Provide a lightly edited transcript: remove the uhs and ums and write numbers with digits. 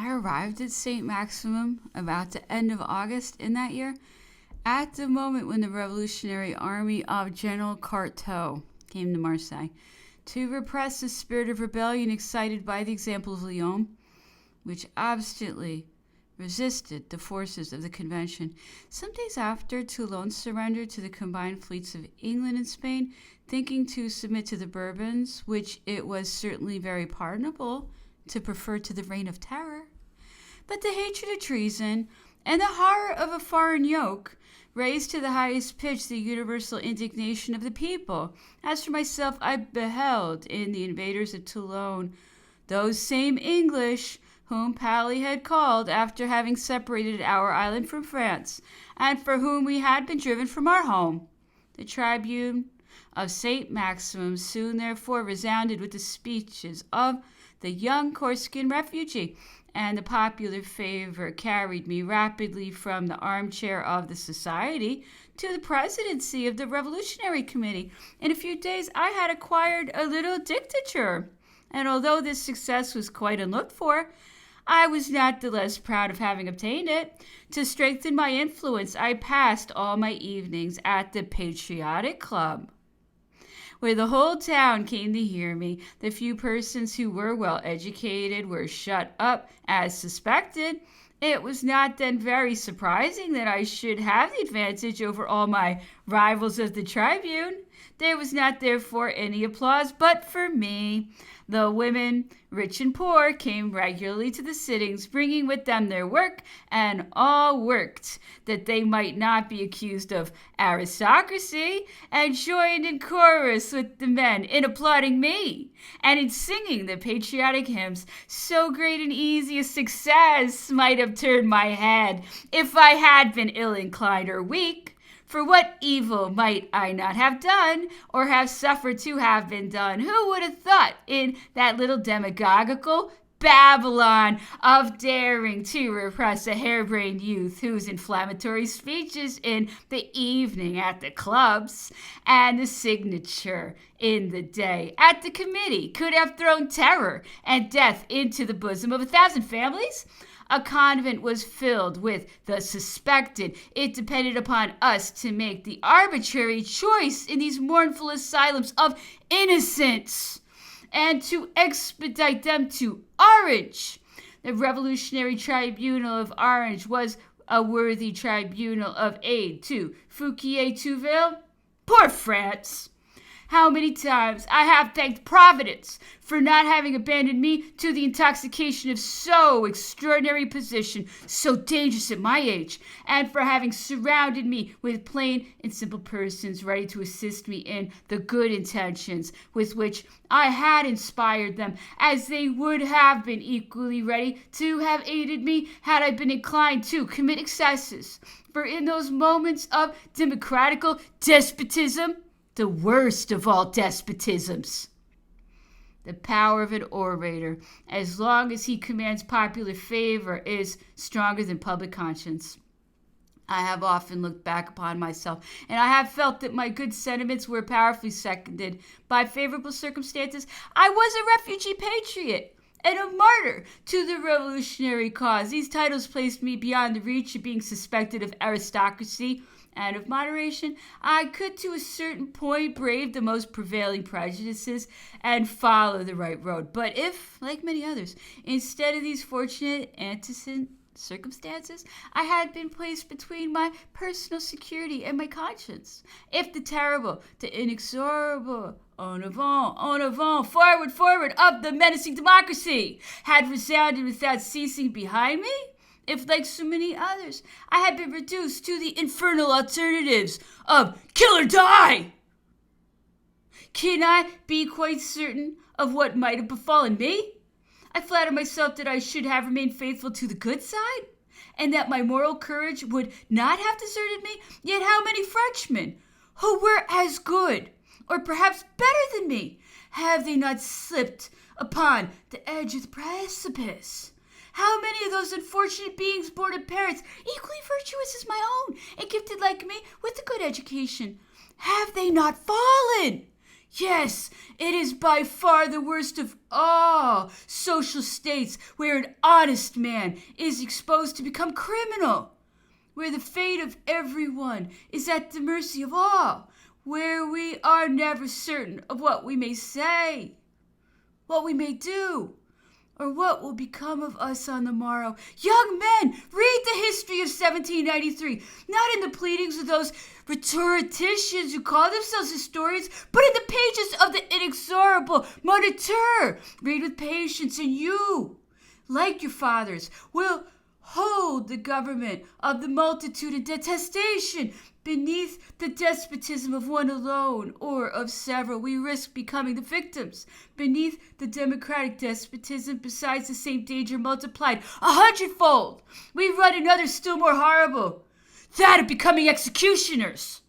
I arrived at St. Maximum about the end of August in that year, at the moment when the revolutionary army of General Carteau came to Marseille to repress the spirit of rebellion excited by the example of Lyon, which obstinately resisted the forces of the Convention. Some days after, Toulon surrendered to the combined fleets of England and Spain, thinking to submit to the Bourbons, which it was certainly very pardonable to prefer to the reign of terror. But the hatred of treason and the horror of a foreign yoke raised to the highest pitch the universal indignation of the people. As for myself, I beheld in the invaders of Toulon those same English whom Pally had called after having separated our island from France, and for whom we had been driven from our home. The tribune of St. Maximum soon therefore resounded with the speeches of the young Corsican refugee, and the popular favor carried me rapidly from the armchair of the society to the presidency of the Revolutionary Committee. In a few days I had acquired a little dictature, and although this success was quite unlooked for, I was not the less proud of having obtained it. To strengthen my influence, I passed all my evenings at the Patriotic Club, where the whole town came to hear me. The few persons who were well educated were shut up as suspected. It was not then very surprising that I should have the advantage over all my rivals of the tribune. There was not therefore any applause but for me. The women, rich and poor, came regularly to the sittings, bringing with them their work, and all worked that they might not be accused of aristocracy, and joined in chorus with the men in applauding me, and in singing the patriotic hymns. So great and easy a success might have turned my head if I had been ill-inclined or weak. For what evil might I not have done, or have suffered to have been done? Who would have thought in that little demagogical Babylon of daring to repress a harebrained youth whose inflammatory speeches in the evening at the clubs and the signature in the day at the committee could have thrown terror and death into the bosom of 1,000 families? A convent was filled with the suspected. It depended upon us to make the arbitrary choice in these mournful asylums of innocence and to expedite them to Orange. The Revolutionary Tribunal of Orange was a worthy tribunal of aid to Fouquier-Touville. Poor France! How many times I have thanked Providence for not having abandoned me to the intoxication of so extraordinary a position, so dangerous at my age, and for having surrounded me with plain and simple persons ready to assist me in the good intentions with which I had inspired them, as they would have been equally ready to have aided me had I been inclined to commit excesses. For in those moments of democratical despotism, the worst of all despotisms, the power of an orator, as long as he commands popular favor, is stronger than public conscience. I have often looked back upon myself, and I have felt that my good sentiments were powerfully seconded by favorable circumstances. I was a refugee patriot and a martyr to the revolutionary cause. These titles placed me beyond the reach of being suspected of aristocracy and of moderation. I could to a certain point brave the most prevailing prejudices and follow the right road. But if, like many others, instead of these fortunate antecedent circumstances, I had been placed between my personal security and my conscience, if the terrible, the inexorable en avant, forward, forward of the menacing democracy had resounded without ceasing behind me, if, like so many others, I had been reduced to the infernal alternatives of kill or die, can I be quite certain of what might have befallen me? I flatter myself that I should have remained faithful to the good side, and that my moral courage would not have deserted me. Yet how many Frenchmen, who were as good, or perhaps better than me, have they not slipped upon the edge of the precipice? How many of those unfortunate beings born of parents equally virtuous as my own, and gifted like me with a good education, have they not fallen? Yes, it is by far the worst of all social states where an honest man is exposed to become criminal, where the fate of everyone is at the mercy of all, where we are never certain of what we may say, what we may do, or what will become of us on the morrow. Young men, read the history of 1793, not in the pleadings of those rhetoricians who call themselves historians, but in the pages of the inexorable Moniteur. Read with patience, and you, like your fathers, will hold the government of the multitude in detestation. Beneath the despotism of one alone or of several, we risk becoming the victims. Beneath the democratic despotism, besides the same danger multiplied 100-fold, we run another still more horrible, that of becoming executioners.